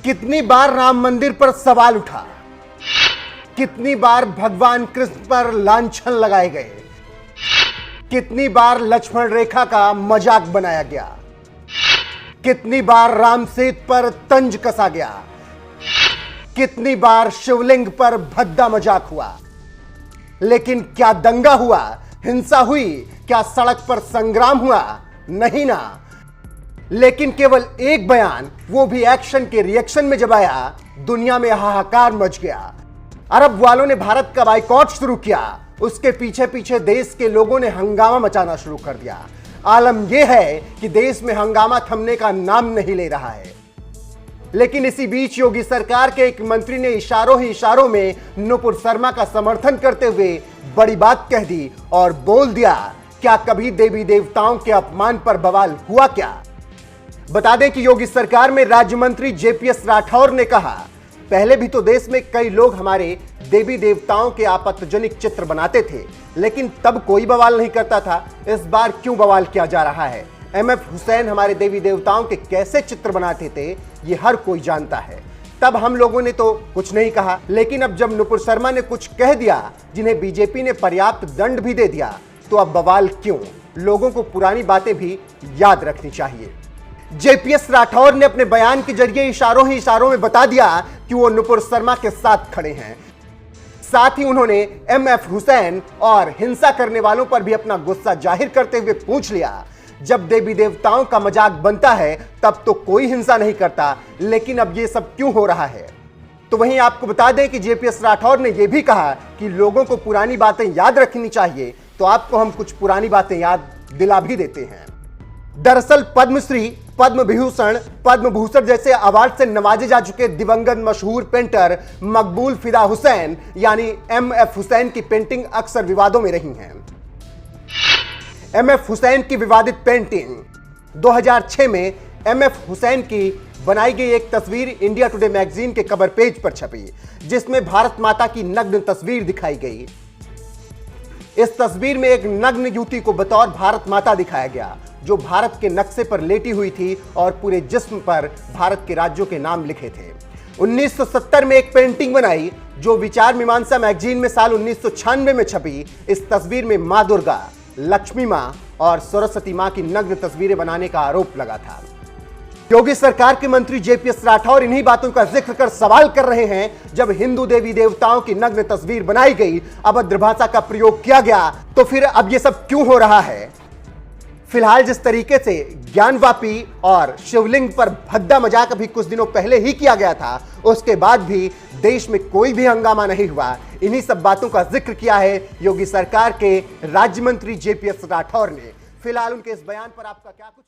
कितनी बार राम मंदिर पर सवाल उठा, कितनी बार भगवान कृष्ण पर लांछन लगाए गए, कितनी बार लक्ष्मण रेखा का मजाक बनाया गया, कितनी बार राम सेतु पर तंज कसा गया, कितनी बार शिवलिंग पर भद्दा मजाक हुआ। लेकिन क्या दंगा हुआ, हिंसा हुई, क्या सड़क पर संग्राम हुआ? नहीं ना। लेकिन केवल एक बयान, वो भी एक्शन के रिएक्शन में जब आया, दुनिया में हाहाकार मच गया। अरब वालों ने भारत का बाइकॉट शुरू किया, उसके पीछे पीछे देश के लोगों ने हंगामा मचाना शुरू कर दिया। आलम यह है कि देश में हंगामा थमने का नाम नहीं ले रहा है। लेकिन इसी बीच योगी सरकार के एक मंत्री ने इशारों ही इशारों में नुपुर शर्मा का समर्थन करते हुए बड़ी बात कह दी और बोल दिया, क्या कभी देवी देवताओं के अपमान पर बवाल हुआ क्या? बता दें कि योगी सरकार में राज्य मंत्री जेपीएस राठौर ने कहा, पहले भी तो देश में कई लोग हमारे देवी देवताओं के आपत्तिजनक चित्र बनाते थे, लेकिन तब कोई बवाल नहीं करता था। इस बार क्यों बवाल किया जा रहा है? एमएफ हुसैन हमारे देवी देवताओं के कैसे चित्र बनाते थे, ये हर कोई जानता है। तब हम लोगों ने तो कुछ नहीं कहा, लेकिन अब जब नुपुर शर्मा ने कुछ कह दिया, जिन्हें बीजेपी ने पर्याप्त दंड भी दे दिया, तो अब बवाल क्यों? लोगों को पुरानी बातें भी याद रखनी चाहिए। जेपीएस राठौर ने अपने बयान के जरिए इशारों ही इशारों में बता दिया कि वो नुपुर शर्मा के साथ खड़े हैं। साथ ही उन्होंने एमएफ हुसैन और हिंसा करने वालों पर भी अपना गुस्सा जाहिर करते हुए पूछ लिया, जब देवी देवताओं का मजाक बनता है तब तो कोई हिंसा नहीं करता, लेकिन अब ये सब क्यों हो रहा है? तो वहीं आपको बता दें कि जेपीएस राठौर ने यह भी कहा कि लोगों को पुरानी बातें याद रखनी चाहिए, तो आपको हम कुछ पुरानी बातें याद दिला भी देते हैं। दरअसल पद्मश्री, पद्म विभूषण, पद्म भूषण जैसे अवार्ड से नवाजे जा चुके दिवंगत मशहूर पेंटर मकबूल फिदा हुसैन यानी एमएफ हुसैन की पेंटिंग अक्सर विवादों में रही हैं। एमएफ हुसैन की विवादित पेंटिंग 2006 में एमएफ हुसैन की बनाई गई एक तस्वीर इंडिया टुडे मैगजीन के कवर पेज पर छपी, जिसमें भारत माता की नग्न तस्वीर दिखाई गई। इस तस्वीर में एक नग्न युवती को बतौर भारत माता दिखाया गया, जो भारत के नक्शे पर लेटी हुई थी और पूरे जिस्म पर भारत के राज्यों के नाम लिखे थे। 1970 में एक पेंटिंग बनाई, जो विचार मीमांसा मैगजीन में साल 1996 में छपी। इस तस्वीर में मां दुर्गा, लक्ष्मी मां और सरस्वती मां की नग्न तस्वीरें बनाने का आरोप लगा था। योगी सरकार के मंत्री जेपीएस राठौर इन्हीं बातों का जिक्र कर सवाल कर रहे हैं, जब हिंदू देवी देवताओं की नग्न तस्वीर बनाई गई, अभद्र भाषा का प्रयोग किया गया, तो फिर अब यह सब क्यों हो रहा है? फिलहाल जिस तरीके से ज्ञानवापी और शिवलिंग पर भद्दा मजाक अभी कुछ दिनों पहले ही किया गया था, उसके बाद भी देश में कोई भी हंगामा नहीं हुआ। इन्हीं सब बातों का जिक्र किया है योगी सरकार के राज्य मंत्री जेपीएस राठौर ने। फिलहाल उनके इस बयान पर आपका क्या कुछ